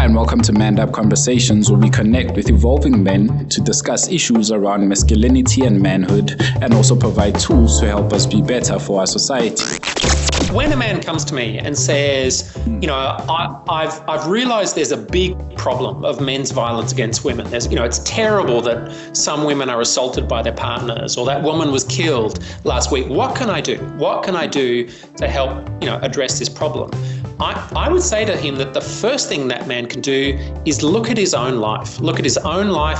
and welcome to Manned Up Conversations, where we connect with evolving men to discuss issues around masculinity and manhood, and also provide tools to help us be better for our society. When a man comes to me and says, I've realized there's a big problem of men's violence against women. It's terrible that some women are assaulted by their partners, or that woman was killed last week. What can I do? What can I do to help, address this problem? I would say to him that the first thing that man can do is look at his own life,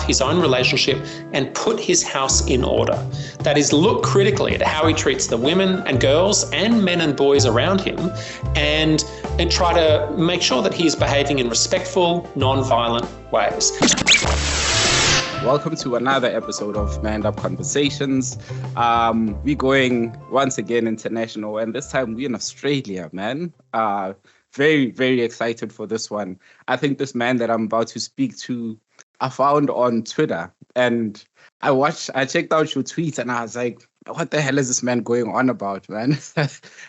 his own relationship, and put his house in order. That is, look critically at how he treats the women and girls and men and boys around him, and try to make sure that he is behaving in respectful, non-violent ways. Welcome to another episode of Manned Up Conversations. We're going once again international, and this time we're in Australia, man. Very, very excited for this one. I think this man that I'm about to speak to, I found on Twitter, and I checked out your tweets, and I was like, what the hell is this man going on about, man?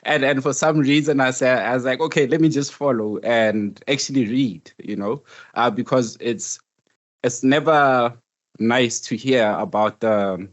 and for some reason I was like, okay, let me just follow and actually read, because it's never nice to hear about the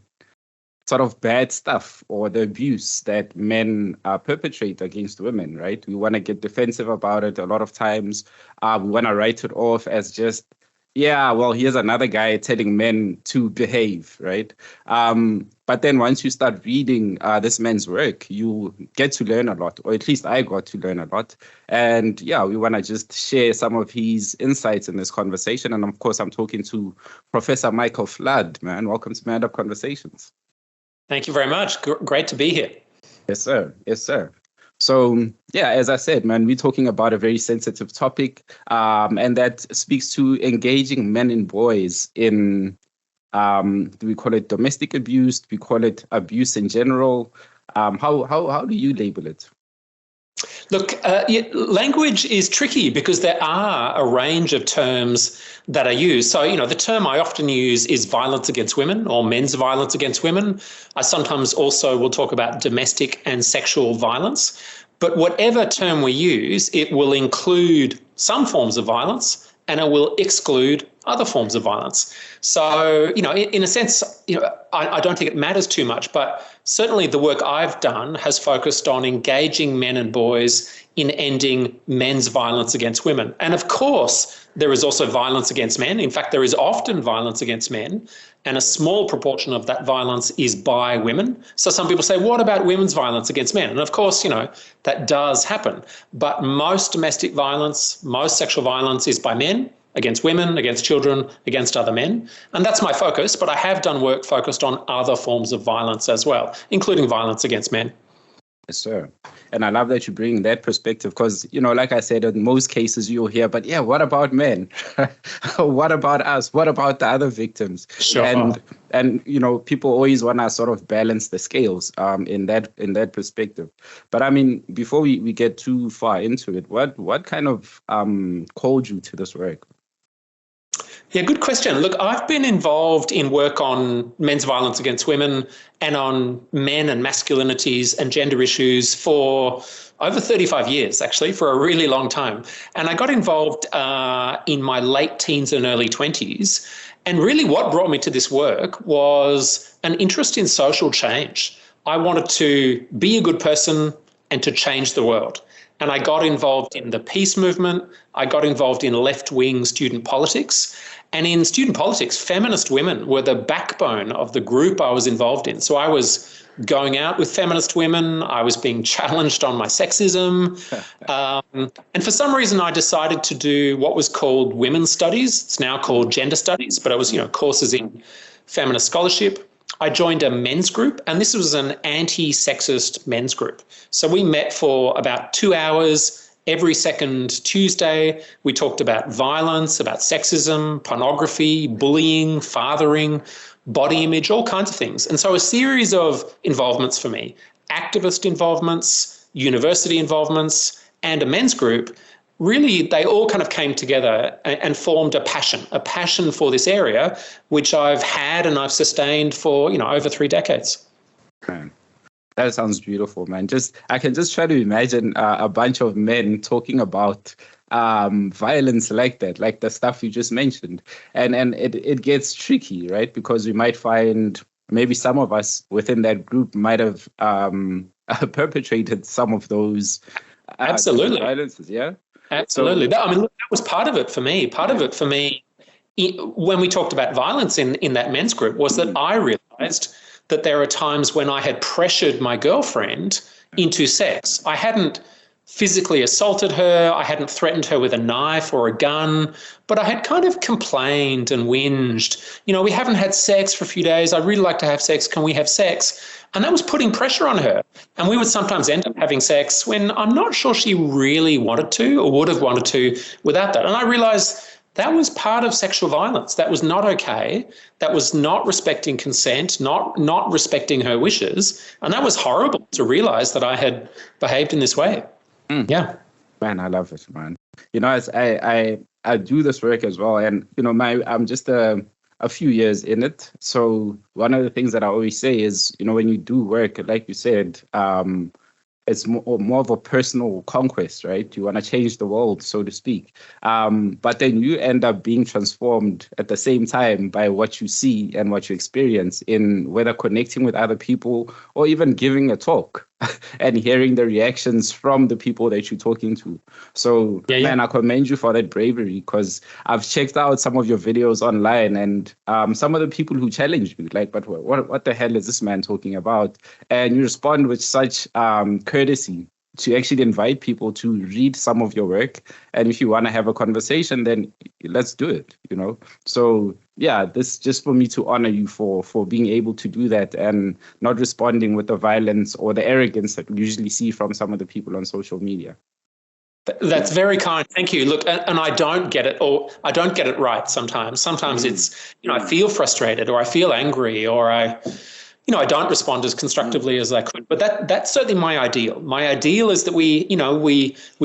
sort of bad stuff or the abuse that men perpetrate against women, right? We want to get defensive about it a lot of times. We want to write it off as just, here's another guy telling men to behave, right? But then once you start reading this man's work, you get to learn a lot, or at least I got to learn a lot. And we want to just share some of his insights in this conversation. And of course, I'm talking to Professor Michael Flood, man. Welcome to Manned Up Conversations. Thank you very much. Great to be here. Yes, sir. Yes, sir. So, as I said, man, we're talking about a very sensitive topic, and that speaks to engaging men and boys in, do we call it domestic abuse? Do we call it abuse in general? How do you label it? Look, language is tricky because there are a range of terms that are used. So, the term I often use is violence against women, or men's violence against women. I sometimes also will talk about domestic and sexual violence. But whatever term we use, it will include some forms of violence and it will exclude other forms of violence. So, in a sense, I don't think it matters too much, but certainly the work I've done has focused on engaging men and boys in ending men's violence against women. And of course, there is also violence against men. In fact, there is often violence against men, and a small proportion of that violence is by women. So some people say, what about women's violence against men? And of course, that does happen. But most domestic violence, most sexual violence is by men, against women, against children, against other men. And that's my focus, but I have done work focused on other forms of violence as well, including violence against men. Yes, sir. And I love that you bring that perspective because, like I said, in most cases you'll hear, but what about men? What about us? What about the other victims? Sure. And people always want to sort of balance the scales in that perspective. But I mean, before we get too far into it, what kind of called you to this work? Yeah, good question. Look, I've been involved in work on men's violence against women and on men and masculinities and gender issues for over 35 years, actually, for a really long time. And I got involved in my late teens and early 20s. And really what brought me to this work was an interest in social change. I wanted to be a good person and to change the world. And I got involved in the peace movement. I got involved in left-wing student politics. And in student politics, feminist women were the backbone of the group I was involved in. So I was going out with feminist women. I was being challenged on my sexism. And for some reason, I decided to do what was called women's studies. It's now called gender studies, but it was, courses in feminist scholarship. I joined a men's group, and this was an anti-sexist men's group. So we met for about 2 hours every second Tuesday. We talked about violence, about sexism, pornography, bullying, fathering, body image, all kinds of things. And so a series of involvements for me, activist involvements, university involvements, and a men's group, really, they all kind of came together and formed a passion for this area, which I've had and I've sustained for, over 3 decades. Man, that sounds beautiful, man. I can just try to imagine a bunch of men talking about violence like that, like the stuff you just mentioned. And it gets tricky, right? Because we might find maybe some of us within that group might have perpetrated some of those Absolutely violences. Yeah, absolutely. I mean, look, that was part of it for me. Part of it for me, when we talked about violence in that men's group, was that I realized that there are times when I had pressured my girlfriend into sex. I hadn't physically assaulted her. I hadn't threatened her with a knife or a gun, but I had kind of complained and whinged. We haven't had sex for a few days. I'd really like to have sex. Can we have sex? And that was putting pressure on her. And we would sometimes end up having sex when I'm not sure she really wanted to or would have wanted to without that. And I realized that was part of sexual violence. That was not okay. That was not respecting consent, not respecting her wishes. And that was horrible to realize that I had behaved in this way. Yeah. Man, I love it, man. As I do this work as well, and I'm just a few years in it. So one of the things that I always say is, when you do work, like you said, it's more of a personal conquest, right? You want to change the world, so to speak. But then you end up being transformed at the same time by what you see and what you experience in whether connecting with other people or even giving a talk and hearing the reactions from the people that you're talking to. So, man, I commend you for that bravery, because I've checked out some of your videos online and some of the people who challenge you, like, but what the hell is this man talking about? And you respond with such courtesy to actually invite people to read some of your work. And if you want to have a conversation, then let's do it, So yeah, this just for me to honor you for being able to do that and not responding with the violence or the arrogance that we usually see from some of the people on social media. That's very kind. Thank you. Look, and I don't get it, or I don't get it right sometimes. Sometimes it's, I feel frustrated or I feel angry or I don't respond as constructively as I could, but that's certainly my ideal. My ideal is that we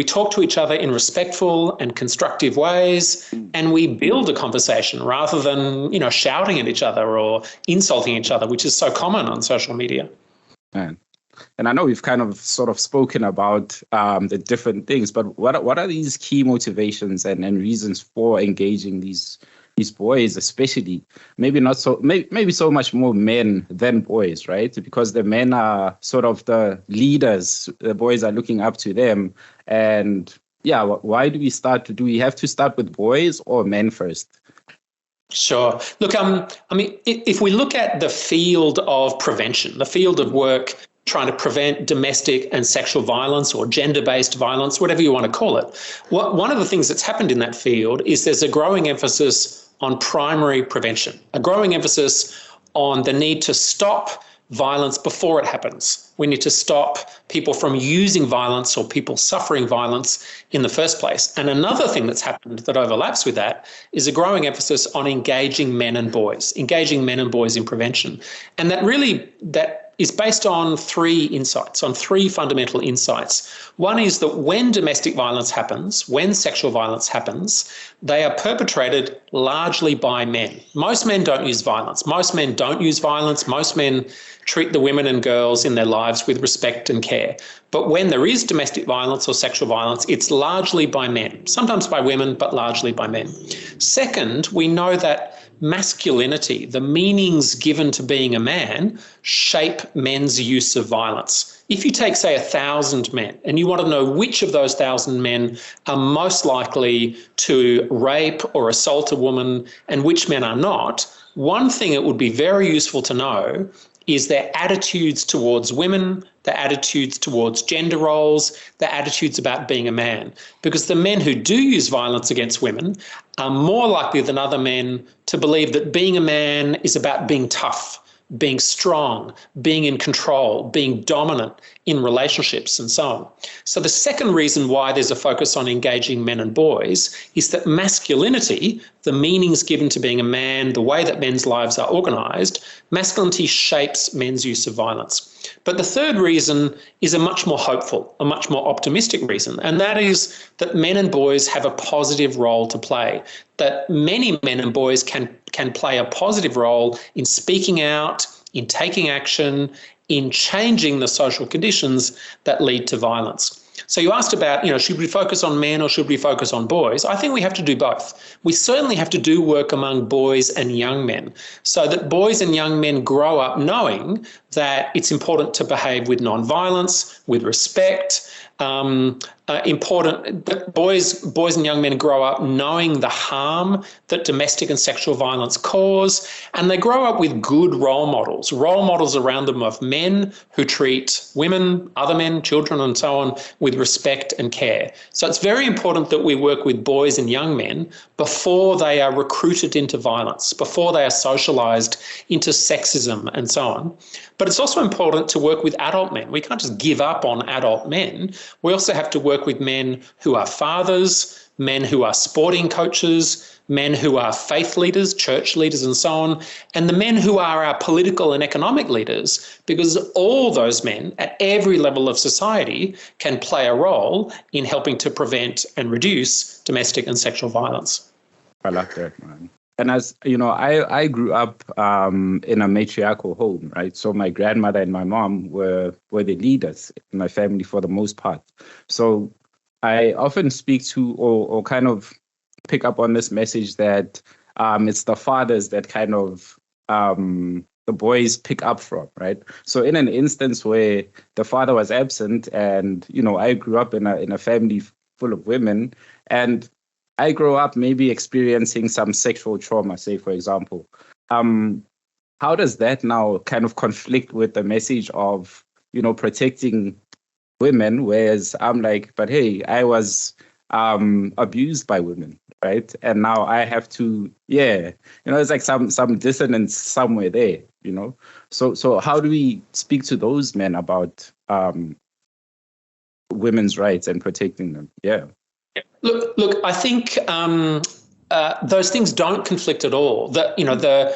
talk to each other in respectful and constructive ways, and we build a conversation rather than, shouting at each other or insulting each other, which is so common on social media. Man. And I know we've kind of sort of spoken about the different things, but what are these key motivations and reasons for engaging these boys, especially maybe so much more men than boys, right? Because the men are sort of the leaders, the boys are looking up to them. And yeah, why do we have to start with boys or men first? Sure. Look, if we look at the field of prevention, the field of work trying to prevent domestic and sexual violence or gender-based violence, whatever you want to call it, one of the things that's happened in that field is there's a growing emphasis on primary prevention, a growing emphasis on the need to stop violence before it happens. We need to stop people from using violence or people suffering violence in the first place. And another thing that's happened that overlaps with that is a growing emphasis on engaging men and boys in prevention. And that is based on three fundamental insights. One is that when domestic violence happens, when sexual violence happens, they are perpetrated largely by men. Most men don't use violence. Most men treat the women and girls in their lives with respect and care. But when there is domestic violence or sexual violence, it's largely by men, sometimes by women, but largely by men. Second, we know that masculinity, the meanings given to being a man, shape men's use of violence. If you take, say, 1,000 men and you want to know which of those 1,000 men are most likely to rape or assault a woman and which men are not, one thing it would be very useful to know is their attitudes towards women, their attitudes towards gender roles, their attitudes about being a man. Because the men who do use violence against women are more likely than other men to believe that being a man is about being tough, being strong, being in control, being dominant in relationships and so on. So the second reason why there's a focus on engaging men and boys is that masculinity, the meanings given to being a man, the way that men's lives are organised, masculinity shapes men's use of violence. But the third reason is a much more hopeful, a much more optimistic reason, and that is that men and boys have a positive role to play, that many men and boys can play a positive role in speaking out, in taking action, in changing the social conditions that lead to violence. So you asked about, should we focus on men or should we focus on boys? I think we have to do both. We certainly have to do work among boys and young men so that boys and young men grow up knowing that it's important to behave with non-violence, with respect. Important that boys and young men grow up knowing the harm that domestic and sexual violence cause, and they grow up with good role models around them of men who treat women, other men, children, and so on with respect and care. So it's very important that we work with boys and young men before they are recruited into violence, before they are socialized into sexism and so on. But it's also important to work with adult men. We can't just give up on adult men. We also have to work with men who are fathers, men who are sporting coaches, men who are faith leaders, church leaders, and so on, and the men who are our political and economic leaders, because all those men at every level of society can play a role in helping to prevent and reduce domestic and sexual violence. I like that, man. And as you know, I grew up in a matriarchal home, right? So my grandmother and my mom were the leaders in my family for the most part. So I often speak to or kind of pick up on this message that it's the fathers that kind of the boys pick up from, right? So in an instance where the father was absent, and I grew up in a family full of women, and I grow up maybe experiencing some sexual trauma, say, for example. How does that now kind of conflict with the message of, protecting women? Whereas I'm like, but hey, I was abused by women, right? And now I have to, it's like some dissonance somewhere there, So how do we speak to those men about women's rights and protecting them? Yeah. Look. I think those things don't conflict at all. The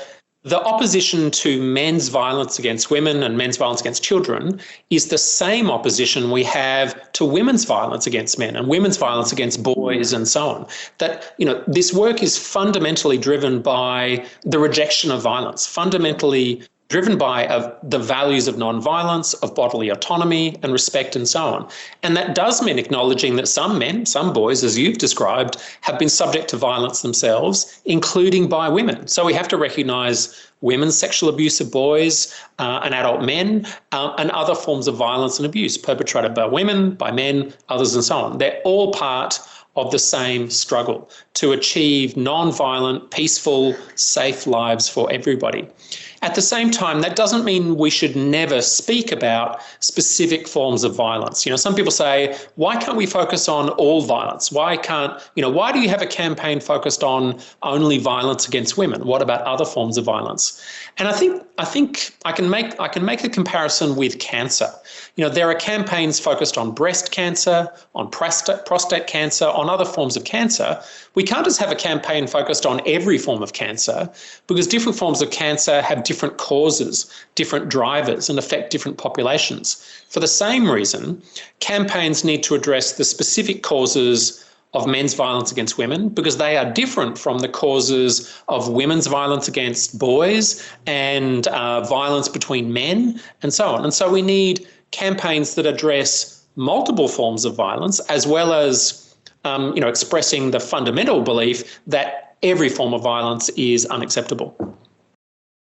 opposition to men's violence against women and men's violence against children is the same opposition we have to women's violence against men and women's violence against boys and so on. That, this work is fundamentally driven by the rejection of violence, fundamentally driven by the values of non-violence, of bodily autonomy and respect and so on. And that does mean acknowledging that some men, some boys, as you've described, have been subject to violence themselves, including by women. So we have to recognise women's sexual abuse of boys and adult men and other forms of violence and abuse perpetrated by women, by men, others and so on. They're all part of the same struggle to achieve non-violent, peaceful, safe lives for everybody. At the same time, that doesn't mean we should never speak about specific forms of violence. Some people say, why can't we focus on all violence? Why do you have a campaign focused on only violence against women? What about other forms of violence? And I think I can make a comparison with cancer. There are campaigns focused on breast cancer, on prostate cancer, on other forms of cancer. We can't just have a campaign focused on every form of cancer, because different forms of cancer have different causes, different drivers, and affect different populations. For the same reason, campaigns need to address the specific causes of men's violence against women, because they are different from the causes of women's violence against boys and violence between men and so on. And so we need campaigns that address multiple forms of violence, as well as expressing the fundamental belief that every form of violence is unacceptable.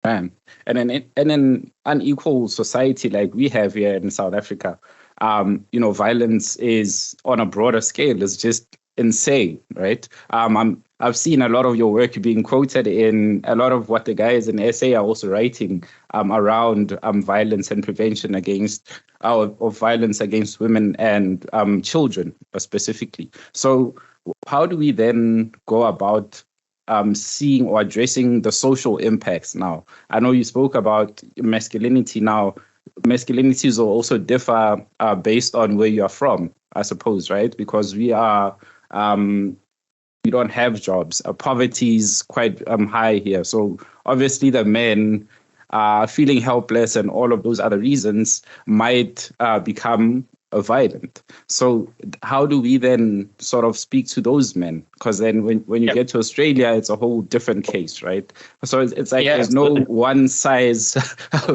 And in an unequal society like we have here in South Africa, violence is on a broader scale. It's just insane, right? I've seen a lot of your work being quoted in a lot of what the guys in SA are also writing around violence and prevention of violence against women and children specifically. So how do we then go about seeing or addressing the social impacts now? I know you spoke about masculinity now. Masculinities will also differ based on where you are from, I suppose, right? Because we don't have jobs. Poverty is quite high here. So obviously the men feeling helpless and all of those other reasons might become violent. So how do we then sort of speak to those men? Because then when you get to Australia, it's a whole different case, right? So it's like there's no one size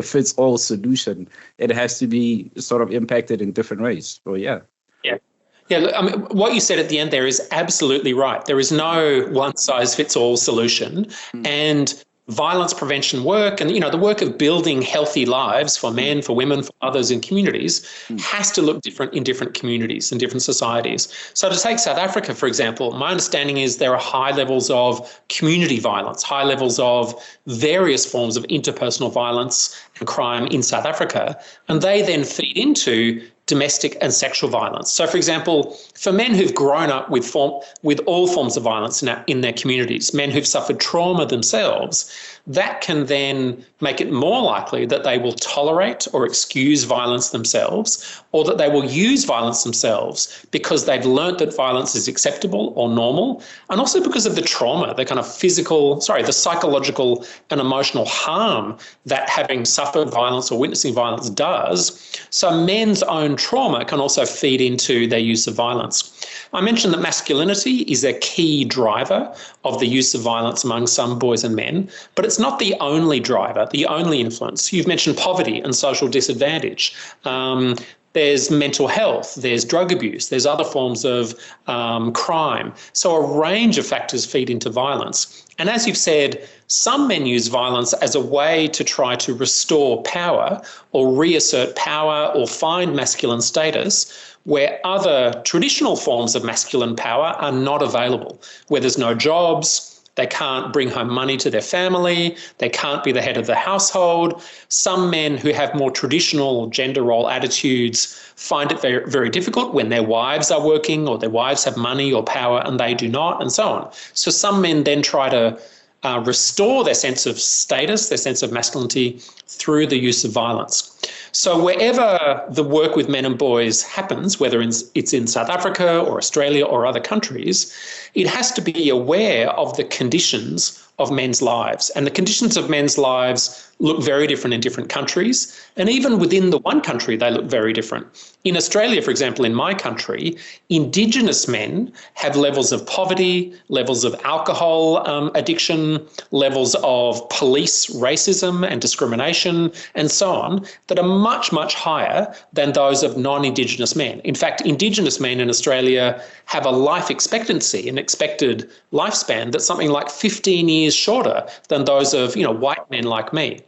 fits all solution. It has to be sort of impacted in different ways. So Yeah, look, I mean, what you said at the end there is absolutely right. There is no one-size-fits-all solution. And violence prevention work and, the work of building healthy lives for men, for women, for others in communities has to look different in different communities and different societies. So to take South Africa, for example, my understanding is there are high levels of community violence, high levels of various forms of interpersonal violence and crime in South Africa, and they then feed into domestic and sexual violence. So, for example, for men who've grown up with all forms of violence in their communities, men who've suffered trauma themselves, that can then make it more likely that they will tolerate or excuse violence themselves, or that they will use violence themselves because they've learnt that violence is acceptable or normal, and also because of the trauma, the kind of the psychological and emotional harm that having suffered violence or witnessing violence does. So men's own trauma can also feed into their use of violence. I mentioned that masculinity is a key driver of the use of violence among some boys and men, but it's not the only driver, the only influence. You've mentioned poverty and social disadvantage. There's mental health, there's drug abuse, there's other forms of crime. So a range of factors feed into violence. And as you've said, some men use violence as a way to try to restore power or reassert power or find masculine status, where other traditional forms of masculine power are not available, where there's no jobs, they can't bring home money to their family, they can't be the head of the household. Some men who have more traditional gender role attitudes find it very, very difficult when their wives are working or their wives have money or power and they do not, and so on. So some men then try to restore their sense of status, their sense of masculinity through the use of violence. So wherever the work with men and boys happens, whether it's in South Africa or Australia or other countries, it has to be aware of the conditions of men's lives. And the conditions of men's lives look very different in different countries. And even within the one country, they look very different. In Australia, for example, in my country, Indigenous men have levels of poverty, levels of alcohol addiction, levels of police racism and discrimination, and so on, that are much, much higher than those of non-Indigenous men. In fact, Indigenous men in Australia have a life expectancy, an expected lifespan that's something like 15 years shorter than those of, white men like me.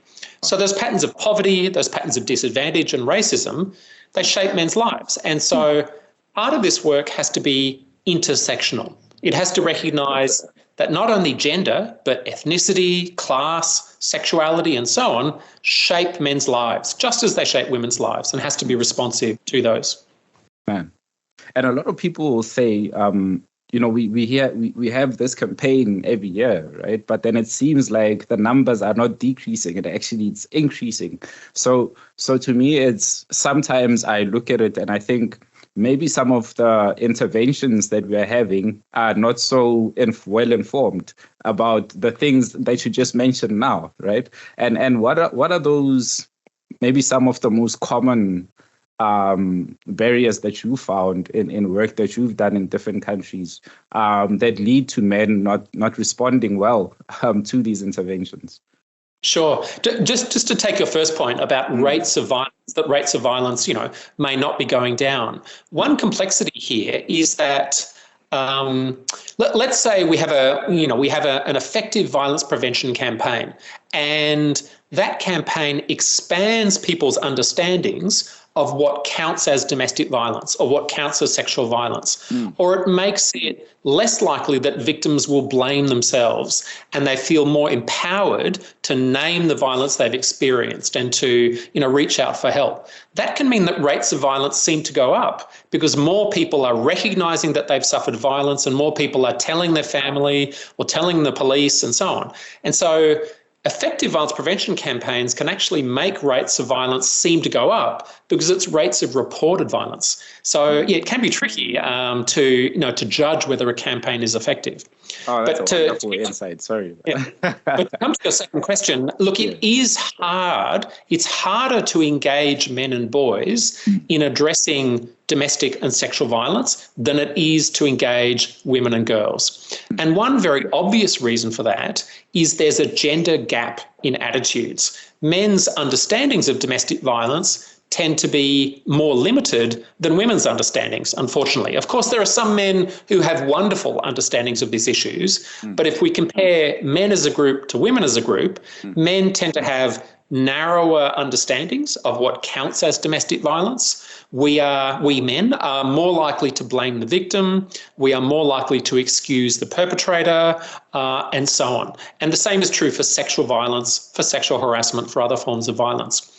So those patterns of poverty, those patterns of disadvantage and racism, they shape men's lives. And so part of this work has to be intersectional. It has to recognise that not only gender, but ethnicity, class, sexuality, and so on shape men's lives, just as they shape women's lives, and has to be responsive to those. Man. And a lot of people will say, we have this campaign every year, right? But then it seems like the numbers are not decreasing, and actually it's increasing. So to me, it's sometimes I look at it and I think maybe some of the interventions that we're having are not so well informed about the things that you just mentioned now, right? And what are those, maybe some of the most common barriers that you found in work that you've done in different countries that lead to men not responding well to these interventions? Sure. Just to take your first point about rates of violence, that rates of violence, may not be going down. One complexity here is that let's say we have an effective violence prevention campaign, and that campaign expands people's understandings of what counts as domestic violence or what counts as sexual violence, or it makes it less likely that victims will blame themselves and they feel more empowered to name the violence they've experienced and to, reach out for help. That can mean that rates of violence seem to go up because more people are recognising that they've suffered violence and more people are telling their family or telling the police and so on. And so effective violence prevention campaigns can actually make rates of violence seem to go up because it's rates of reported violence. So it can be tricky to judge whether a campaign is effective. Oh, that's a wonderful insight. Sorry. Yeah. But to come to your second question, look, it is hard. It's harder to engage men and boys in addressing domestic and sexual violence than it is to engage women and girls. And one very obvious reason for that is there's a gender gap in attitudes. Men's understandings of domestic violence tend to be more limited than women's understandings, unfortunately. Of course, there are some men who have wonderful understandings of these issues, but if we compare men as a group to women as a group, men tend to have narrower understandings of what counts as domestic violence. We men are more likely to blame the victim. We are more likely to excuse the perpetrator, and so on. And the same is true for sexual violence, for sexual harassment, for other forms of violence.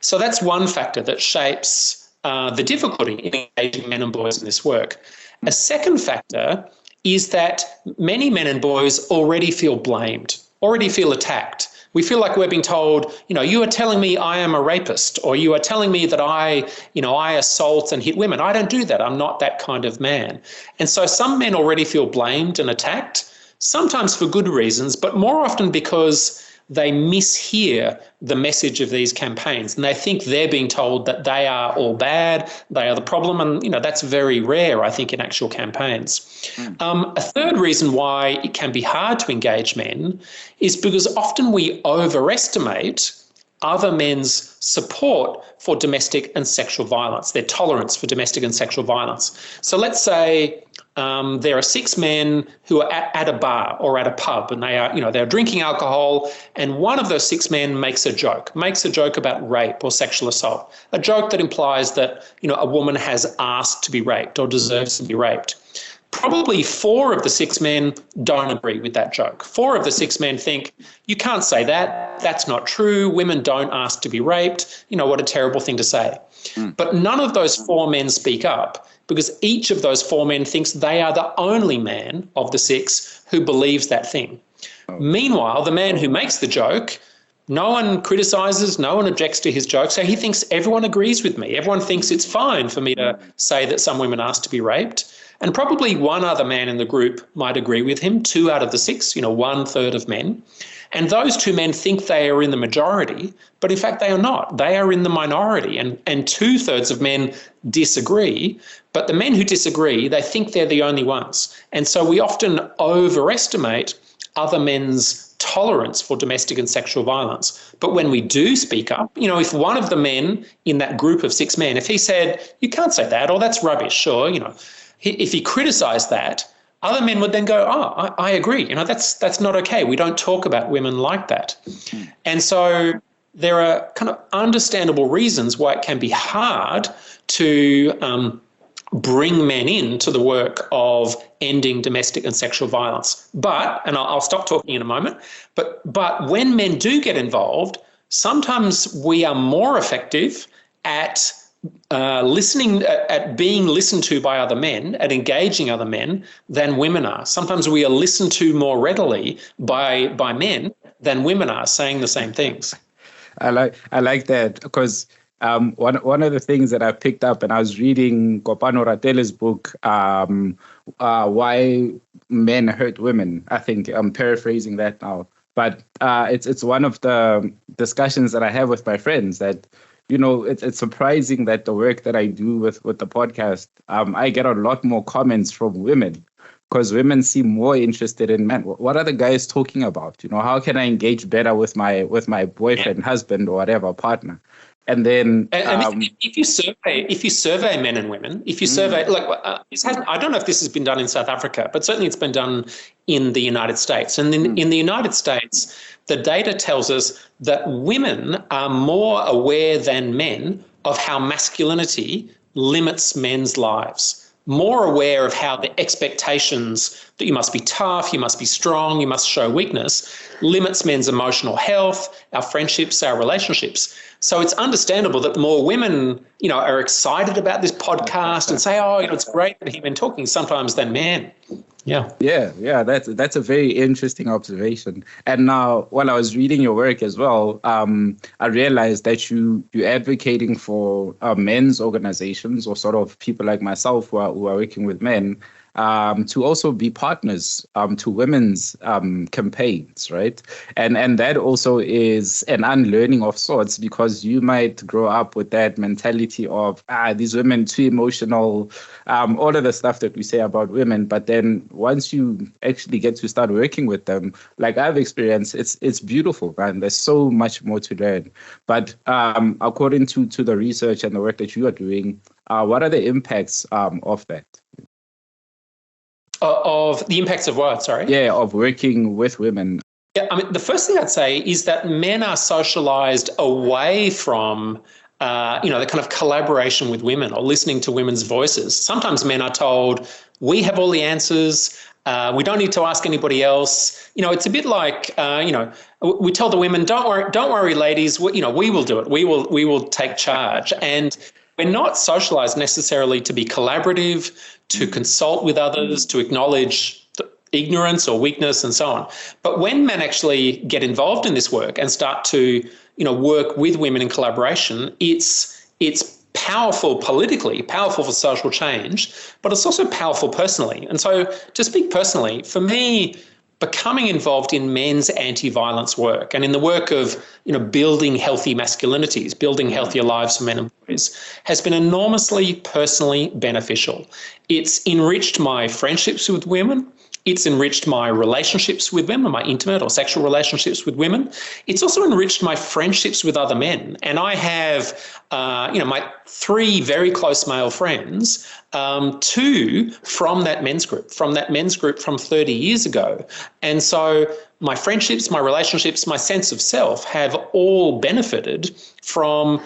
So that's one factor that shapes the difficulty in engaging men and boys in this work. A second factor is that many men and boys already feel blamed, already feel attacked. We feel like we're being told, you are telling me I am a rapist, or you are telling me that I assault and hit women. I don't do that. I'm not that kind of man. And so some men already feel blamed and attacked, sometimes for good reasons, but more often because they mishear the message of these campaigns and they think they're being told that they are all bad, they are the problem. And, that's very rare, I think, in actual campaigns. A third reason why it can be hard to engage men is because often we overestimate other men's support for domestic and sexual violence, their tolerance for domestic and sexual violence. So let's say there are 6 men who are at a bar or at a pub, and they're drinking alcohol, and one of those 6 men makes a joke about rape or sexual assault, a joke that implies that a woman has asked to be raped or deserves to be raped. Probably 4 of the 6 men don't agree with that joke. 4 of the 6 men think, you can't say that, that's not true, women don't ask to be raped, what a terrible thing to say. But none of those 4 men speak up because each of those 4 men thinks they are the only man of the 6 who believes that thing. Meanwhile, the man who makes the joke, no one criticises, no one objects to his joke, so he thinks everyone agrees with me. Everyone thinks it's fine for me to say that some women ask to be raped. And probably one other man in the group might agree with him, 2 out of the 6, 1/3 of men. And those 2 men think they are in the majority, but in fact they are not. They are in the minority, and 2/3 of men disagree. But the men who disagree, they think they're the only ones. And so we often overestimate other men's tolerance for domestic and sexual violence. But when we do speak up, if one of the men in that group of 6 men, if he said, you can't say that, or that's rubbish, or, if he criticised that, other men would then go, I agree. That's not okay. We don't talk about women like that. And so there are kind of understandable reasons why it can be hard to bring men into the work of ending domestic and sexual violence. But, and I'll stop talking in a moment, but when men do get involved, sometimes we are more effective at listening, at being listened to by other men, at engaging other men than women are. Sometimes we are listened to more readily by men than women are, saying the same things. I like that because one of the things that I picked up, and I was reading Kopano Ratele's book, Why Men Hurt Women. I think I'm paraphrasing that now, but it's one of the discussions that I have with my friends that, it's surprising that the work that I do with the podcast, I get a lot more comments from women because women seem more interested in men. What are the guys talking about? How can I engage better with my boyfriend, husband, or whatever partner? And then, if you survey men and women, if you survey, I don't know if this has been done in South Africa, but certainly it's been done in the United States. And in the United States, the data tells us that women are more aware than men of how masculinity limits men's lives, more aware of how the expectations that you must be tough, you must be strong, you must show weakness, limits men's emotional health, our friendships, our relationships. So it's understandable that more women, are excited about this podcast and say, it's great to hear men talking sometimes than men. Yeah. Yeah. That's a very interesting observation. And now, while I was reading your work as well, I realized that you're advocating for men's organizations, or sort of people like myself who are working with men. to also be partners to women's campaigns, right? And that also is an unlearning of sorts, because you might grow up with that mentality of, these women too emotional, all of the stuff that we say about women. But then once you actually get to start working with them, like I've experienced, it's beautiful, man. There's so much more to learn. But according to the research and the work that you are doing, what are the impacts of that? Of the impacts of what, sorry? Yeah, of working with women. Yeah, I mean, the first thing I'd say is that men are socialized away from the kind of collaboration with women or listening to women's voices. Sometimes men are told, we have all the answers, we don't need to ask anybody else. It's a bit like, we tell the women, don't worry, ladies, we will do it. We will take charge. And we're not socialized necessarily to be collaborative, to consult with others, to acknowledge ignorance or weakness and so on. But when men actually get involved in this work and start to, work with women in collaboration, it's powerful politically, powerful for social change, but it's also powerful personally. And so to speak personally, for me, becoming involved in men's anti-violence work and in the work of, building healthy masculinities, building healthier lives for men and boys, has been enormously personally beneficial. It's enriched my friendships with women. It's enriched my relationships with women, my intimate or sexual relationships with women. It's also enriched my friendships with other men. And I have, my 3 very close male friends, 2 from that men's group from 30 years ago. And so my friendships, my relationships, my sense of self have all benefited from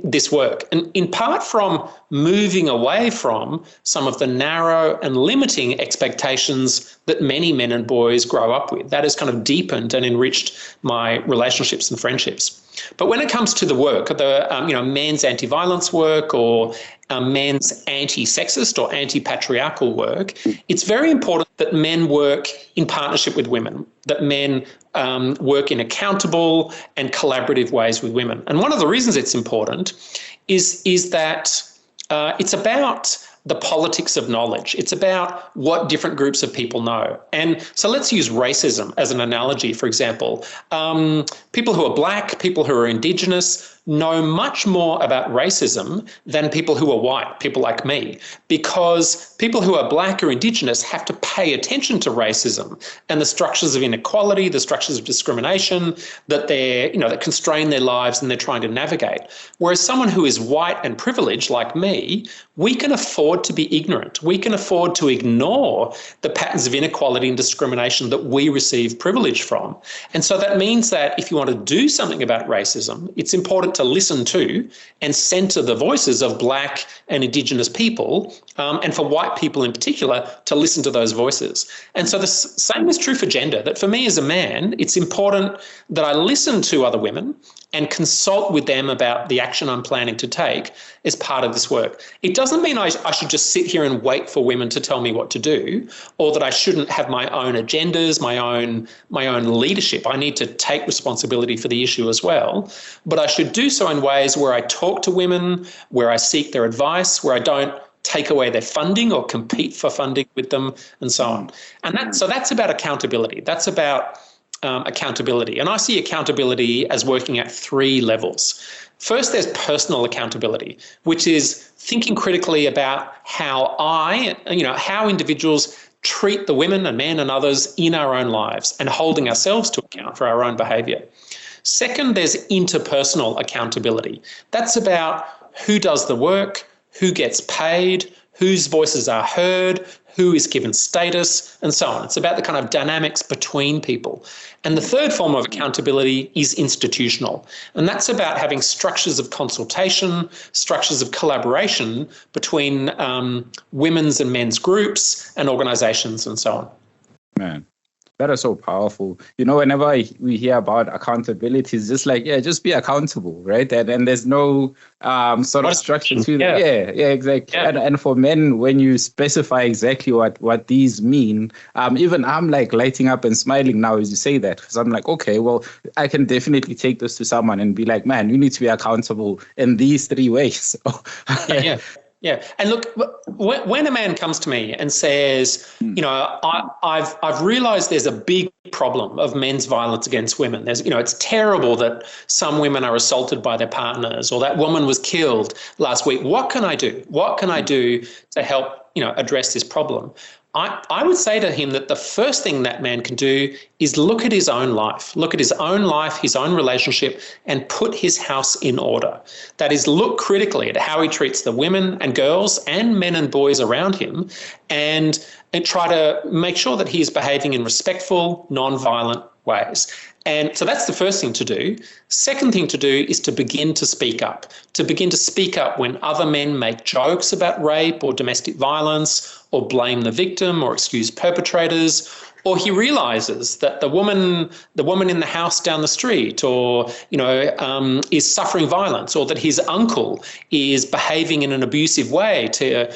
this work, and in part from moving away from some of the narrow and limiting expectations that many men and boys grow up with. That has kind of deepened and enriched my relationships and friendships. But when it comes to the work, the men's anti-violence work or men's anti-sexist or anti-patriarchal work, it's very important that men work in partnership with women, that men work in accountable and collaborative ways with women. And one of the reasons it's important is that it's about the politics of knowledge. It's about what different groups of people know. And so let's use racism as an analogy, for example. People who are black, people who are Indigenous, know much more about racism than people who are white, people like me, because people who are black or Indigenous have to pay attention to racism and the structures of inequality, the structures of discrimination that that constrain their lives and they're trying to navigate. Whereas someone who is white and privileged like me, we can afford to be ignorant. We can afford to ignore the patterns of inequality and discrimination that we receive privilege from. And so that means that if you want to do something about racism, it's important to listen to and centre the voices of black and Indigenous people, and for white people in particular, to listen to those voices. And so the same is true for gender, that for me as a man, it's important that I listen to other women and consult with them about the action I'm planning to take as part of this work. It doesn't mean I should just sit here and wait for women to tell me what to do, or that I shouldn't have my own agendas, my own leadership. I need to take responsibility for the issue as well. But I should do so in ways where I talk to women, where I seek their advice, where I don't take away their funding or compete for funding with them, and so on. And that's about accountability. That's about accountability. And I see accountability as working at 3 levels. First, there's personal accountability, which is thinking critically about how how individuals treat the women and men and others in our own lives and holding ourselves to account for our own behaviour. Second, there's interpersonal accountability. That's about who does the work, who gets paid, whose voices are heard, who is given status, and so on. It's about the kind of dynamics between people. And the third form of accountability is institutional. And that's about having structures of consultation, structures of collaboration between women's and men's groups and organisations and so on. Man, that is so powerful. Whenever we hear about accountability, it's just like, just be accountable, right? And there's no sort of structure to that. Yeah, exactly. Yeah. And for men, when you specify exactly what these mean, even I'm like lighting up and smiling now as you say that, because I'm like, okay, well, I can definitely take this to someone and be like, man, you need to be accountable in these 3 ways. Yeah. Yeah. And look, when a man comes to me and says, you know, I've realized there's a big problem of men's violence against women. There's, you know, it's terrible that some women are assaulted by their partners, or that woman was killed last week. What can I do? What can I do to help, you know, address this problem? I would say to him that the first thing that man can do is look at his own life, his own relationship, and put his house in order. That is, look critically at how he treats the women and girls and men and boys around him, and try to make sure that he is behaving in respectful, non-violent ways. And so that's the first thing to do. Second thing to do is to begin to speak up, when other men make jokes about rape or domestic violence, or blame the victim or excuse perpetrators, or he realizes that the woman in the house down the street, or, you know, is suffering violence, or that his uncle is behaving in an abusive way to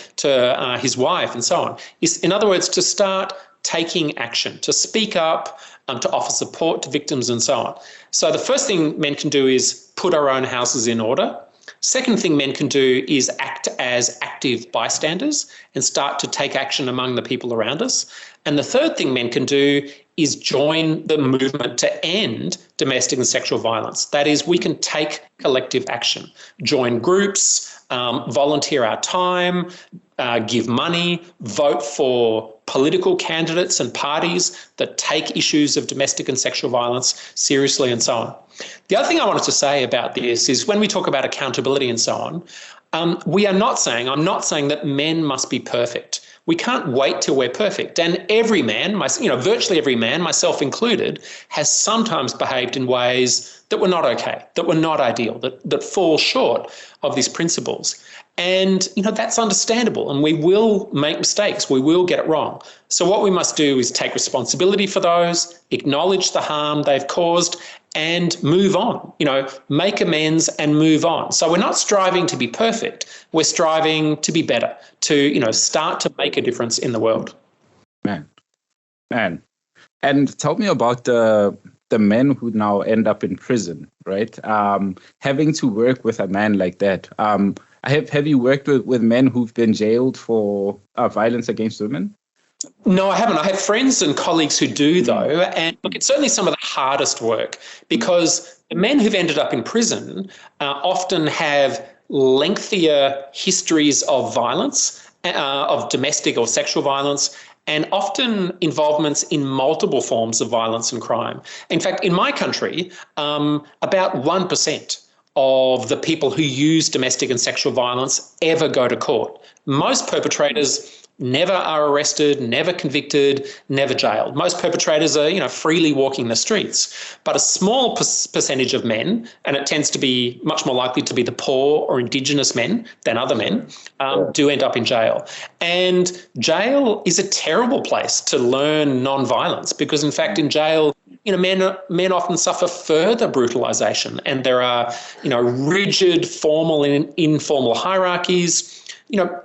his wife, and so on. In other words, to start taking action, to speak up, to offer support to victims, and so on. So the first thing men can do is put our own houses in order. Second thing men can do is act as active bystanders and start to take action among the people around us. And the third thing men can do is join the movement to end domestic and sexual violence. That is, we can take collective action, join groups, volunteer our time, give money, vote for political candidates and parties that take issues of domestic and sexual violence seriously, and so on. The other thing I wanted to say about this is, when we talk about accountability and so on, I'm not saying that men must be perfect. We can't wait till we're perfect. And every man, virtually every man, myself included, has sometimes behaved in ways that were not okay, that were not ideal, that fall short of these principles. And, you know, that's understandable, and we will make mistakes. We will get it wrong. So what we must do is take responsibility for those, acknowledge the harm they've caused, and move on, you know, make amends and move on. So we're not striving to be perfect. We're striving to be better, to, you know, start to make a difference in the world. Man. And tell me about the men who now end up in prison, right? Having to work with a man like that. Have you worked with men who've been jailed for violence against women? No, I haven't. I have friends and colleagues who do, though. And look, it's certainly some of the hardest work, because the men who've ended up in prison often have lengthier histories of violence, of domestic or sexual violence, and often involvements in multiple forms of violence and crime. In fact, in my country, about 1% of the people who use domestic and sexual violence ever go to court. Most perpetrators never are arrested, never convicted, never jailed. Most perpetrators are, you know, freely walking the streets. But a small percentage of men, and it tends to be much more likely to be the poor or Indigenous men than other men, do end up in jail. And jail is a terrible place to learn non-violence, because in fact in jail, you know, men often suffer further brutalisation, and there are, you know, rigid formal and informal hierarchies. You know,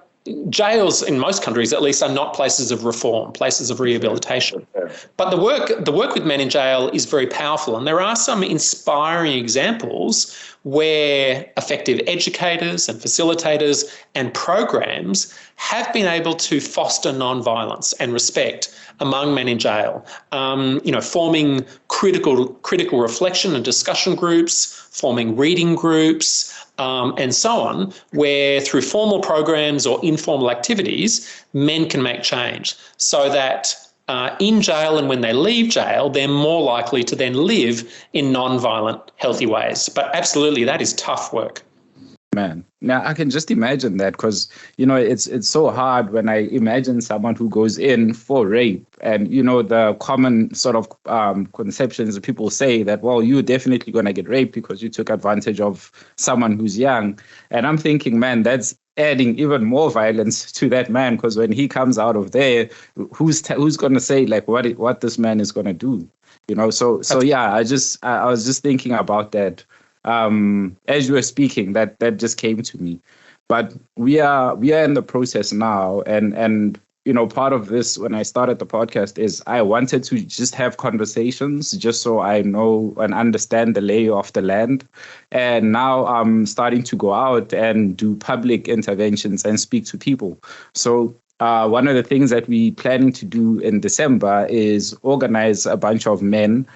jails in most countries, at least, are not places of reform, places of rehabilitation. But the work with men in jail is very powerful, and there are some inspiring examples where effective educators and facilitators and programs have been able to foster non-violence and respect among men in jail, you know, forming critical reflection and discussion groups, forming reading groups, and so on, where through formal programs or informal activities, men can make change, so that in jail and when they leave jail, they're more likely to then live in non-violent, healthy ways. But absolutely, that is tough work. Man, now I can just imagine that, because, you know, it's so hard when I imagine someone who goes in for rape, and, you know, the common sort of conceptions that people say that, well, you're definitely going to get raped because you took advantage of someone who's young. And I'm thinking, man, that's adding even more violence to that man, because when he comes out of there, who's going to say like what this man is going to do, you know? So yeah, I was just thinking about that. As you were speaking, that just came to me. But we are in the process now, and part of this when I started the podcast is I wanted to just have conversations just so I know and understand the lay of the land. And now I'm starting to go out and do public interventions and speak to people. So one of the things that we're planning to do in December is organize a bunch of men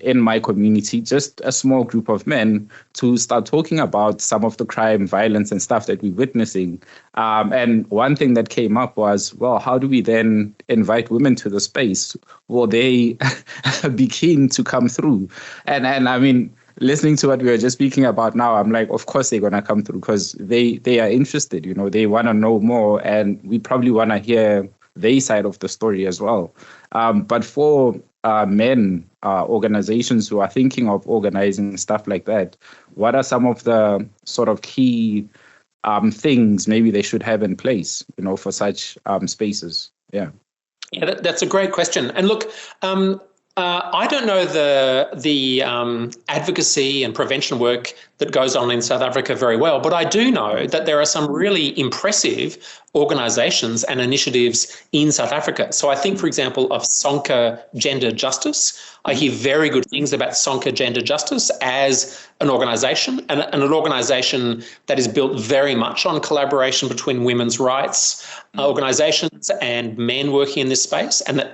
in my community, just a small group of men, to start talking about some of the crime, violence, and stuff that we're witnessing. And one thing that came up was, well, how do we then invite women to the space? Will they be keen to come through? And I mean, listening to what we were just speaking about now, I'm like, of course they're going to come through because they are interested, they want to know more, and we probably want to hear their side of the story as well. But for men, organizations who are thinking of organizing stuff like that, what are some of the sort of key things maybe they should have in place, for such spaces? Yeah, that's a great question. And look, I don't know the advocacy and prevention work that goes on in South Africa very well, but I do know that there are some really impressive organisations and initiatives in South Africa. So I think, for example, of Sonke Gender Justice. I hear very good things about Sonke Gender Justice as an organisation, and an organisation that is built very much on collaboration between women's rights organisations and men working in this space, and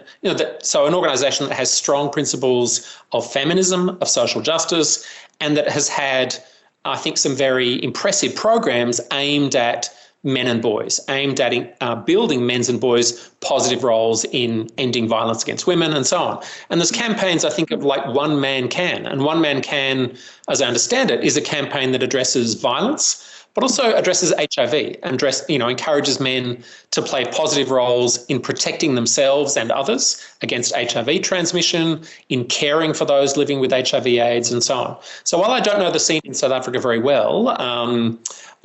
so an organisation that has strong principles of feminism, of social justice, and that has had, I think, some very impressive programs aimed at men and boys, aimed at building men's and boys' positive roles in ending violence against women and so on. And there's campaigns, I think, of like One Man Can. And One Man Can, as I understand it, is a campaign that addresses violence, but also addresses HIV and encourages men to play positive roles in protecting themselves and others against HIV transmission, in caring for those living with HIV/AIDS and so on. So while I don't know the scene in South Africa very well,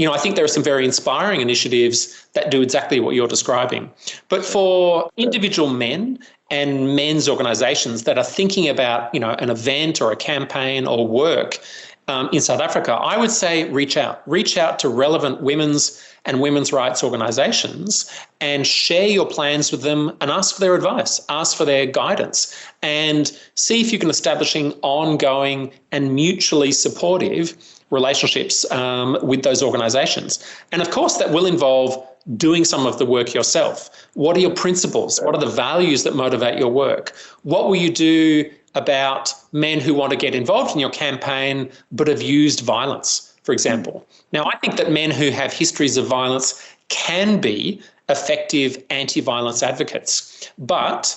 I think there are some very inspiring initiatives that do exactly what you're describing. But for individual men and men's organisations that are thinking about, an event or a campaign or work in South Africa, I would say reach out to relevant women's and women's rights organisations and share your plans with them and ask for their advice, ask for their guidance, and see if you can establish ongoing and mutually supportive relationships with those organisations. And of course, that will involve doing some of the work yourself. What are your principles? What are the values that motivate your work? What will you do about men who want to get involved in your campaign but have used violence, for example? Now, I think that men who have histories of violence can be effective anti-violence advocates, but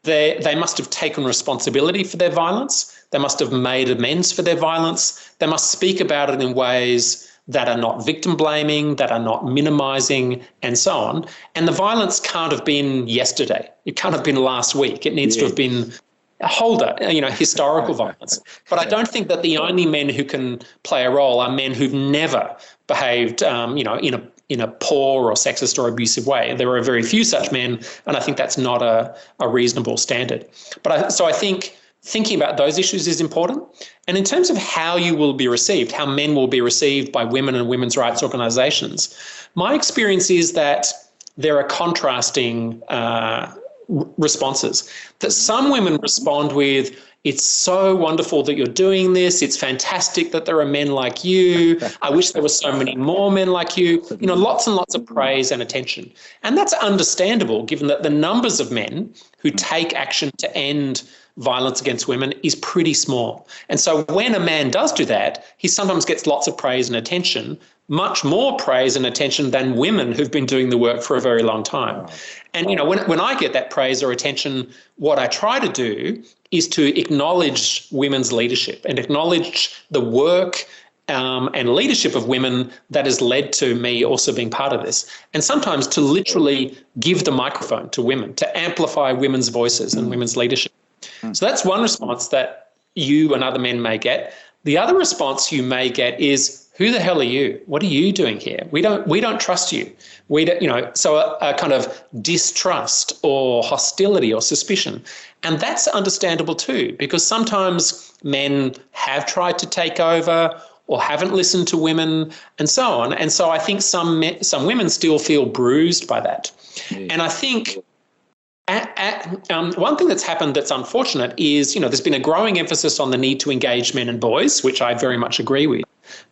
they must have taken responsibility for their violence. They must have made amends for their violence. They must speak about it in ways that are not victim blaming, that are not minimising, and so on. And the violence can't have been yesterday. It can't have been last week. It needs to have been historical violence. But I don't think that the only men who can play a role are men who've never behaved, in a poor or sexist or abusive way. There are very few such men, and I think that's not a reasonable standard. So I think thinking about those issues is important. And in terms of how you will be received, how men will be received by women and women's rights organisations, my experience is that there are contrasting responses. That some women respond with, "It's so wonderful that you're doing this. It's fantastic that there are men like you. I wish there were so many more men like you." Lots and lots of praise and attention. And that's understandable, given that the numbers of men who take action to end violence against women is pretty small. And so when a man does do that, he sometimes gets lots of praise and attention, much more praise and attention than women who've been doing the work for a very long time. And, when I get that praise or attention, what I try to do is to acknowledge women's leadership and acknowledge the work and leadership of women that has led to me also being part of this. And sometimes to literally give the microphone to women, to amplify women's voices and women's leadership. So that's one response that you and other men may get. The other response you may get is, "Who the hell are you? What are you doing here? We don't trust you." So a kind of distrust or hostility or suspicion. And that's understandable too, because sometimes men have tried to take over, or haven't listened to women, and so on. And so I think some women still feel bruised by that. Yeah. And I think one thing that's happened that's unfortunate is, there's been a growing emphasis on the need to engage men and boys, which I very much agree with.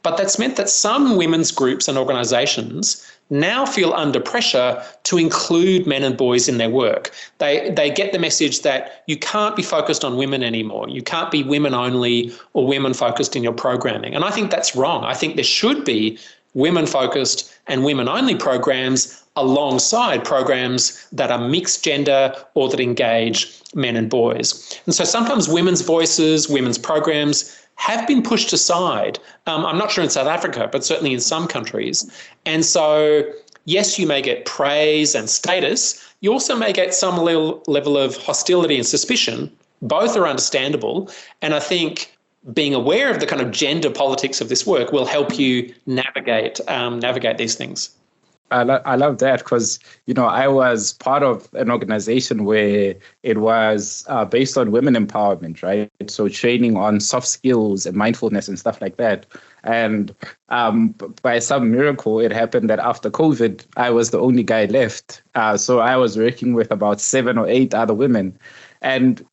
But that's meant that some women's groups and organisations now feel under pressure to include men and boys in their work. They get the message that you can't be focused on women anymore. You can't be women only or women focused in your programming. And I think that's wrong. I think there should be women focused and women only programs alongside programs that are mixed gender or that engage men and boys. And so sometimes women's voices, women's programs have been pushed aside. I'm not sure in South Africa, but certainly in some countries. And so, yes, you may get praise and status. You also may get some level of hostility and suspicion. Both are understandable. And I think being aware of the kind of gender politics of this work will help you navigate these things. I love that because, I was part of an organization where it was based on women empowerment, right? So training on soft skills and mindfulness and stuff like that. And by some miracle, it happened that after COVID, I was the only guy left. So I was working with about 7 or 8 other women. And,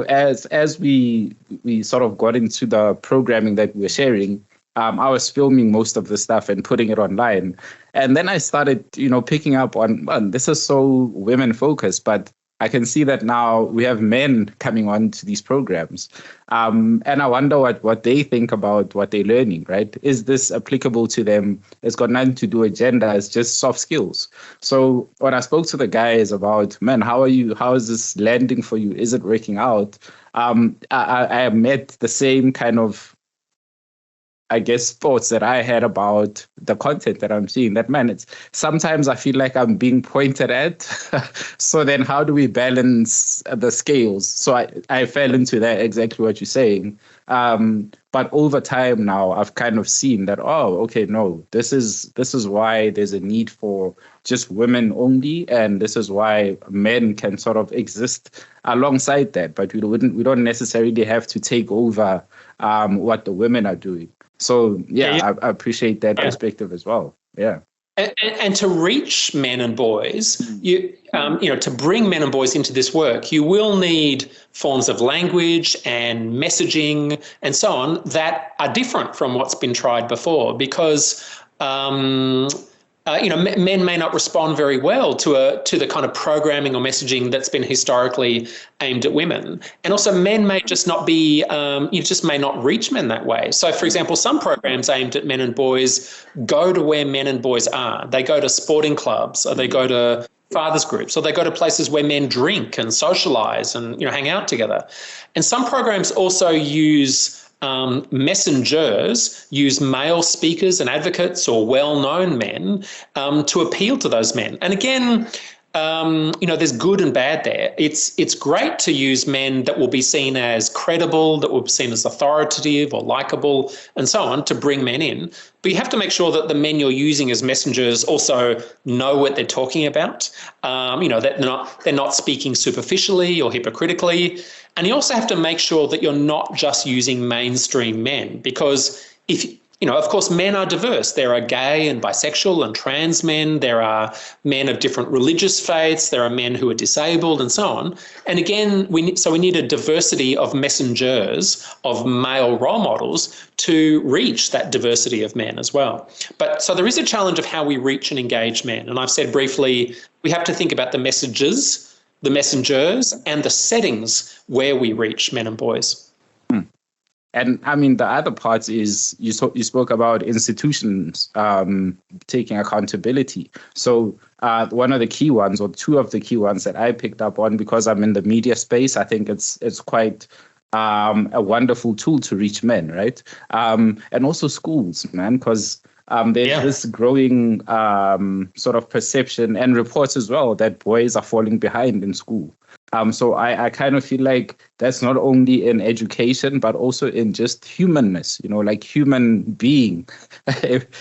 as we sort of got into the programming that we were sharing, I was filming most of the stuff and putting it online. And then I started, picking up on, this is so women focused, but I can see that now we have men coming on to these programs. And I wonder what they think about what they're learning, right? Is this applicable to them? It's got nothing to do with gender. It's just soft skills. So when I spoke to the guys about, man, how are you? How is this landing for you? Is it working out? I met the same kind of, thoughts that I had about the content that I'm seeing. That, man, it's sometimes I feel like I'm being pointed at. So then how do we balance the scales? So I fell into that, exactly what you're saying. But over time now, I've kind of seen that, this is why there's a need for just women only. And this is why men can sort of exist alongside that. But we don't necessarily have to take over what the women are doing. So, I appreciate that perspective as well. Yeah. And to reach men and boys, to bring men and boys into this work, you will need forms of language and messaging and so on that are different from what's been tried before because, men may not respond very well to the kind of programming or messaging that's been historically aimed at women. And also men may just not be, you just may not reach men that way. So, for example, some programs aimed at men and boys go to where men and boys are. They go to sporting clubs or they go to fathers groups or they go to places where men drink and socialise and, hang out together. And some programs also use messengers, use male speakers and advocates or well-known men to appeal to those men. And again, there's good and bad there. It's great to use men that will be seen as credible, that will be seen as authoritative or likable and so on to bring men in. But you have to make sure that the men you're using as messengers also know what they're talking about, that they're not speaking superficially or hypocritically. And you also have to make sure that you're not just using mainstream men because of course, men are diverse. There are gay and bisexual and trans men. There are men of different religious faiths. There are men who are disabled and so on. And again, we need a diversity of messengers, of male role models to reach that diversity of men as well. But so there is a challenge of how we reach and engage men. And I've said briefly, we have to think about the messages, the messengers, and the settings where we reach men and boys. And I mean, the other part is you spoke about institutions taking accountability. So one of the key ones, or two of the key ones that I picked up on, because I'm in the media space, I think it's quite a wonderful tool to reach men, right? And also schools, man, because there's this growing sort of perception and reports as well that boys are falling behind in school. So I kind of feel like that's not only in education, but also in just humanness, like human being,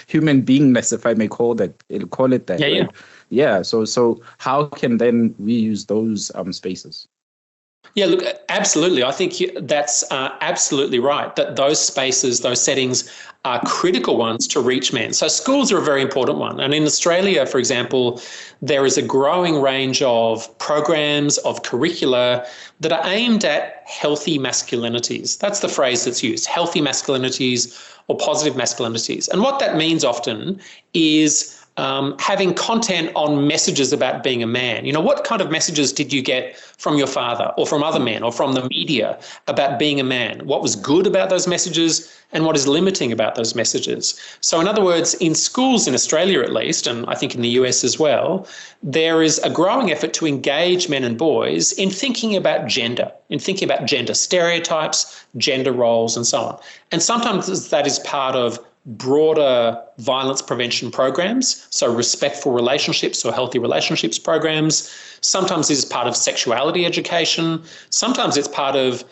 human beingness, if I may call it that. Yeah, right? Yeah. So how can then we use those spaces? Yeah, look, absolutely. I think that's absolutely right, that those spaces, those settings are critical ones to reach men. So schools are a very important one. And in Australia, for example, there is a growing range of programs, of curricula that are aimed at healthy masculinities. That's the phrase that's used, healthy masculinities or positive masculinities. And what that means often is having content on messages about being a man. You know, what kind of messages did you get from your father or from other men or from the media about being a man? What was good about those messages and what is limiting about those messages? So in other words, in schools in Australia at least, and I think in the US as well, there is a growing effort to engage men and boys in thinking about gender, stereotypes, gender roles and so on. And sometimes that is part of broader violence prevention programs, so respectful relationships or healthy relationships programs. Sometimes it's part of sexuality education. Sometimes it's part of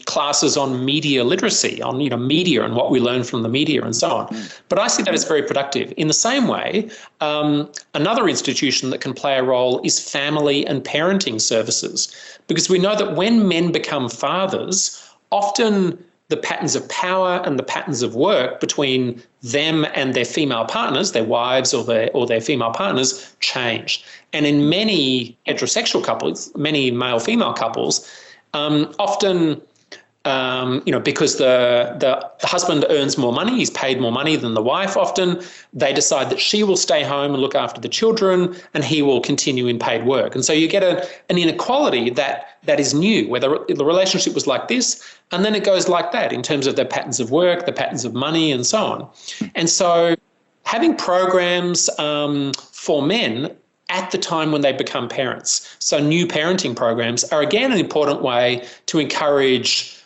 classes on media literacy, on media and what we learn from the media and so on. But I see that as very productive. In the same way, another institution that can play a role is family and parenting services, because we know that when men become fathers, often the patterns of power and the patterns of work between them and their female partners, their wives or their female partners, change. And in many heterosexual couples, many male-female couples, often, because the husband earns more money, he's paid more money than the wife often, they decide that she will stay home and look after the children and he will continue in paid work. And so you get an inequality that is new, where the relationship was like this, and then it goes like that in terms of the patterns of work, the patterns of money, and so on. And so having programs for men at the time when they become parents, so new parenting programs, are again an important way to encourage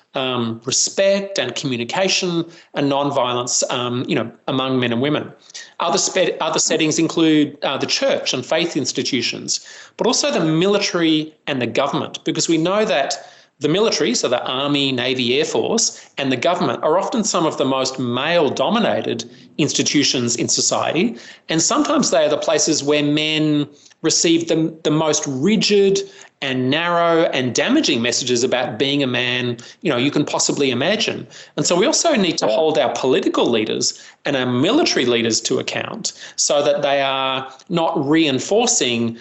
respect and communication and non-violence, among men and women. Other settings include the church and faith institutions, but also the military and the government, because we know that the military, so the Army, Navy, Air Force, and the government are often some of the most male-dominated institutions in society, and sometimes they are the places where men receive the most rigid and narrow and damaging messages about being a man, you can possibly imagine. And so we also need to hold our political leaders and our military leaders to account so that they are not reinforcing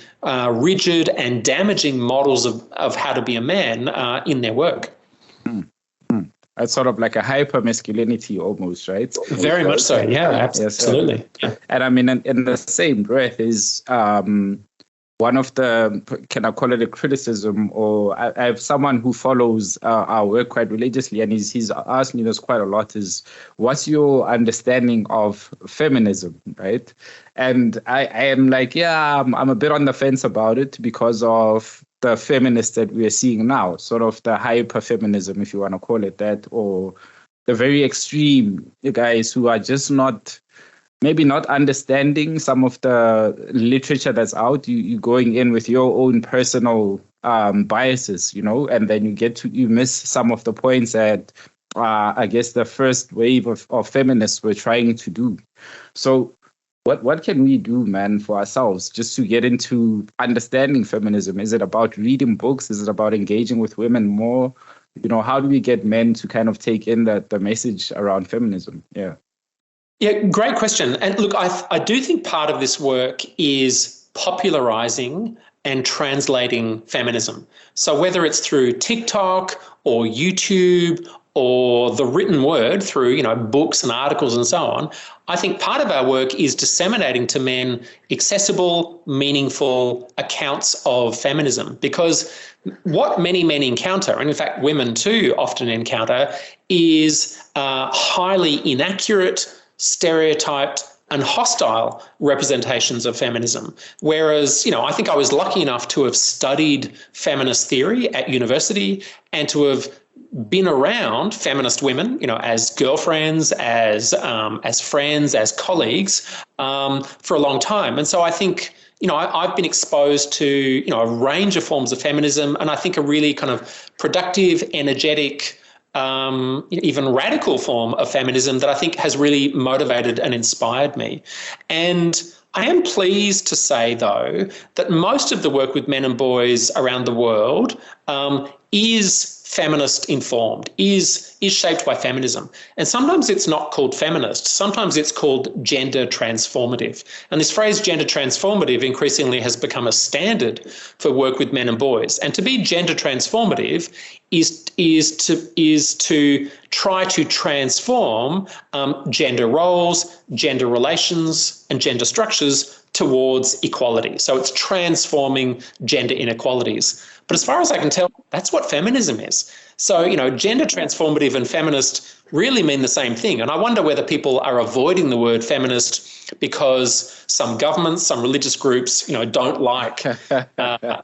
rigid and damaging models of how to be a man in their work. It's sort of like a hyper masculinity almost, right? Very much so. Yeah, absolutely. Yeah. And I mean, in the same breath is one of the, can I call it a criticism, or I have someone who follows our work quite religiously, and he's asked me this quite a lot, is what's your understanding of feminism, right? And I am like, I'm a bit on the fence about it because of the feminists that we are seeing now, sort of the hyper-feminism, if you want to call it that, or the very extreme guys who are just maybe not understanding some of the literature that's out. You going in with your own personal biases, and then you miss some of the points that I guess the first wave of feminists were trying to do. So what can we do, man, for ourselves just to get into understanding feminism? Is it about reading books? Is it about engaging with women more? How do we get men to kind of take in the message around feminism? Yeah. Yeah, great question. And look, I do think part of this work is popularizing and translating feminism. So whether it's through TikTok or YouTube or the written word through, books and articles and so on, I think part of our work is disseminating to men accessible, meaningful accounts of feminism, because what many men encounter, and in fact women too often encounter, is highly inaccurate, stereotyped and hostile representations of feminism. Whereas, I think I was lucky enough to have studied feminist theory at university and to have been around feminist women, as girlfriends, as friends, as colleagues, for a long time. And so I think, I've been exposed to, a range of forms of feminism, and I think a really kind of productive, energetic, even radical form of feminism that I think has really motivated and inspired me. And I am pleased to say, though, that most of the work with men and boys around the world is feminist informed, is shaped by feminism. And sometimes it's not called feminist. Sometimes it's called gender transformative. And this phrase gender transformative increasingly has become a standard for work with men and boys. And to be gender transformative is to try to transform gender roles, gender relations, and gender structures towards equality. So it's transforming gender inequalities. But as far as I can tell, that's what feminism is. So, you know, gender transformative and feminist really mean the same thing. And I wonder whether people are avoiding the word feminist because some governments, some religious groups, you know, don't like the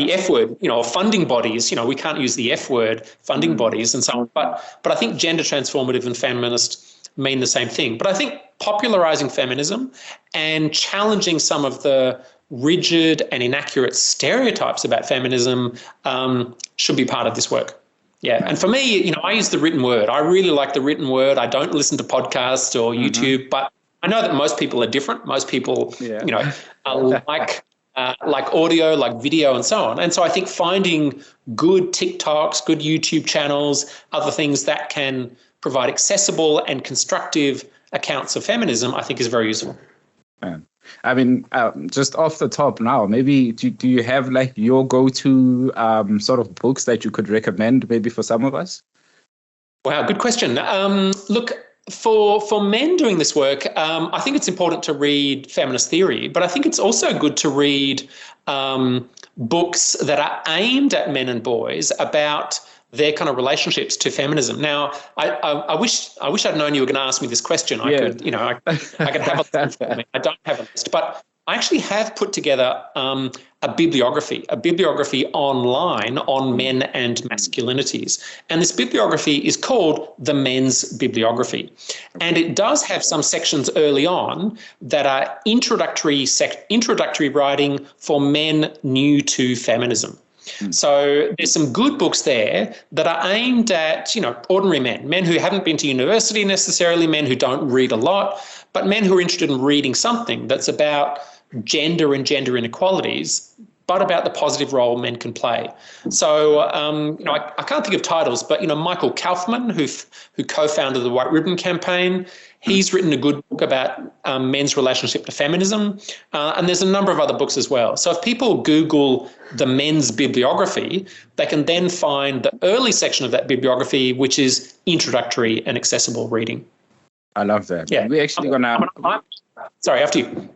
F word, you know, or funding bodies. You know, we can't use the F word, funding bodies and so on. But I think gender transformative and feminist mean the same thing. But I think popularising feminism and challenging some of the rigid and inaccurate stereotypes about feminism should be part of this work. Yeah. And for me, you know, I use the written word. I really like the written word. I don't listen to podcasts or YouTube, but I know that most people are different. Most people, you know, like audio, like video and so on. And so I think finding good TikToks, good YouTube channels, other things that can provide accessible and constructive accounts of feminism, I think is very useful. I mean, just off the top now, maybe do you have like your go-to sort of books that you could recommend maybe for some of us? Wow, good question. Look, for men doing this work, I think it's important to read feminist theory, but I think it's also good to read books that are aimed at men and boys about their kind of relationships to feminism. Now, I wish I'd known you were going to ask me this question. I could, you know, I could have a list for me. I don't have a list, but I actually have put together a bibliography online on men and masculinities. And this bibliography is called the Men's Bibliography. And it does have some sections early on that are introductory writing for men new to feminism. So there's some good books there that are aimed at, you know, ordinary men who haven't been to university necessarily, men who don't read a lot, but men who are interested in reading something that's about gender and gender inequalities, but about the positive role men can play. So, you know, I can't think of titles, but, you know, Michael Kaufman, who co-founded the White Ribbon Campaign, he's written a good book about men's relationship to feminism, and there's a number of other books as well. So if people Google the Men's Bibliography, they can then find the early section of that bibliography, which is introductory and accessible reading. I love that. Yeah. We're actually Sorry, after you.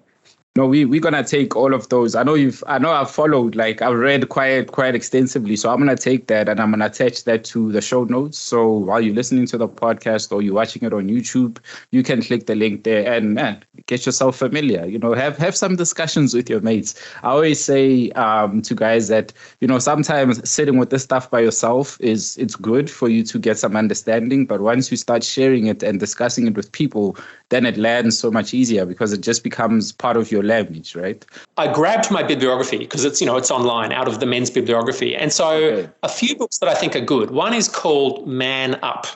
No, we're gonna take all of those. I know I've followed, like I've read quite extensively. So I'm gonna take that and I'm gonna attach that to the show notes. So while you're listening to the podcast or you're watching it on YouTube, you can click the link there and man, get yourself familiar. You know, have some discussions with your mates. I always say to guys that, you know, sometimes sitting with this stuff by yourself it's good for you to get some understanding. But once you start sharing it and discussing it with people, then it lands so much easier because it just becomes part of your language, right? I grabbed my bibliography because it's, you know, it's online out of the Men's Bibliography. And so a few books that I think are good. One is called Man Up.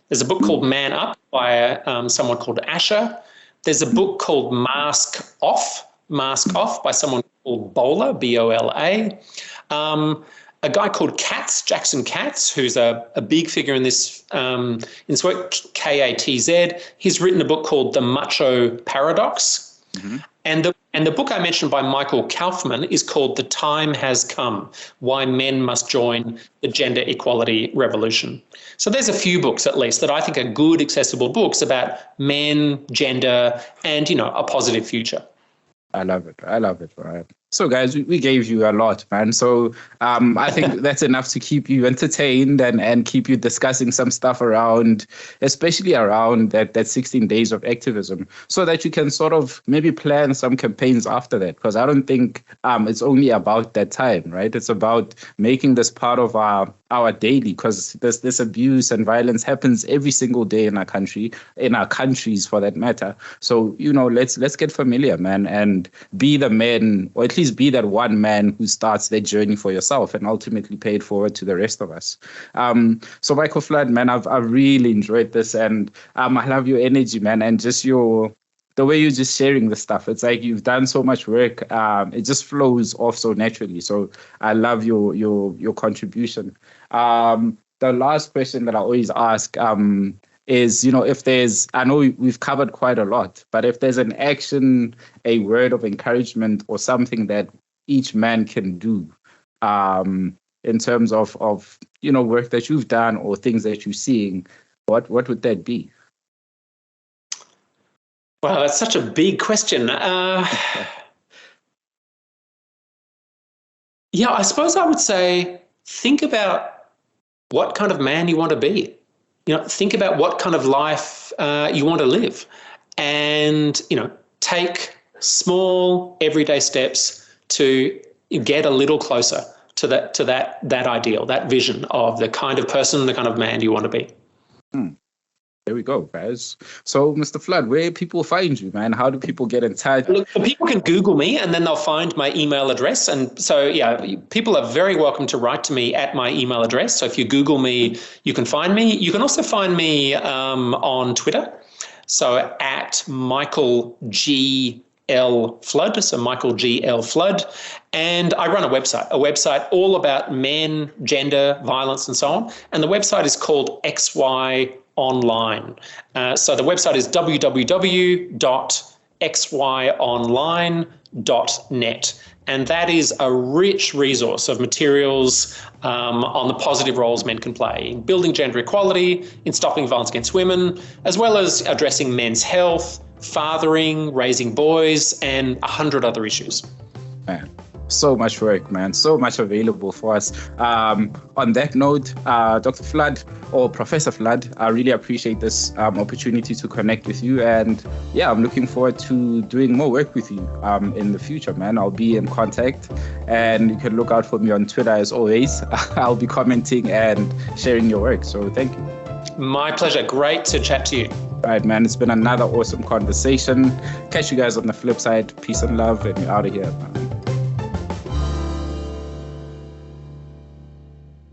There's a book called Man Up by someone called Asher. There's a book called Mask Off by someone called Bola, B-O-L-A. A guy called Jackson Katz, who's a big figure in this work, K-A-T-Z. He's written a book called The Macho Paradox. Mm-hmm. And the book I mentioned by Michael Kaufman is called The Time Has Come, Why Men Must Join the Gender Equality Revolution. So there's a few books at least that I think are good, accessible books about men, gender, and, you know, a positive future. I love it, Ryan. So, guys, we gave you a lot, man. So I think that's enough to keep you entertained and keep you discussing some stuff around, especially around that 16 days of activism, so that you can sort of maybe plan some campaigns after that. Because I don't think it's only about that time, right? It's about making this part of our daily, because this abuse and violence happens every single day in our country, in our countries for that matter. So, you know, let's get familiar, man, and be the men, or at least be that one man who starts their journey for yourself and ultimately pay it forward to the rest of us. So Michael Flood, man, I've really enjoyed this, and I love your energy, man, and just your the way you're just sharing the stuff. It's like you've done so much work. It just flows off so naturally. So I love your contribution. The last question that I always ask is, if there's, I know we've covered quite a lot, but if there's an action, a word of encouragement or something that each man can do in terms of work that you've done or things that you're seeing, what would that be? Wow, that's such a big question. Yeah, I suppose I would say think about what kind of man you want to be. Think about what kind of life you want to live, and take small everyday steps to get a little closer to that ideal, that vision of the kind of person, the kind of man you want to be. There we go, guys. So, Mr. Flood, where people find you, man? How do people get in touch? Look, people can Google me and then they'll find my email address. And so, yeah, people are very welcome to write to me at my email address. So if you Google me, you can find me. You can also find me on Twitter. So at Michael G. L. Flood, so Michael G. L. Flood. And I run a website all about men, gender, violence, and so on. And the website is called XY Online. So the website is www.xyonline.net. And that is a rich resource of materials on the positive roles men can play in building gender equality, in stopping violence against women, as well as addressing men's health, fathering, raising boys, and 100 other issues. Man, so much work, man. So much available for us. On that note, Dr. Flood or Professor Flood, I really appreciate this opportunity to connect with you. And yeah, I'm looking forward to doing more work with you in the future, man. I'll be in contact and you can look out for me on Twitter as always. I'll be commenting and sharing your work. So thank you. My pleasure. Great to chat to you. All right, man. It's been another awesome conversation. Catch you guys on the flip side. Peace and love, and we're out of here, man.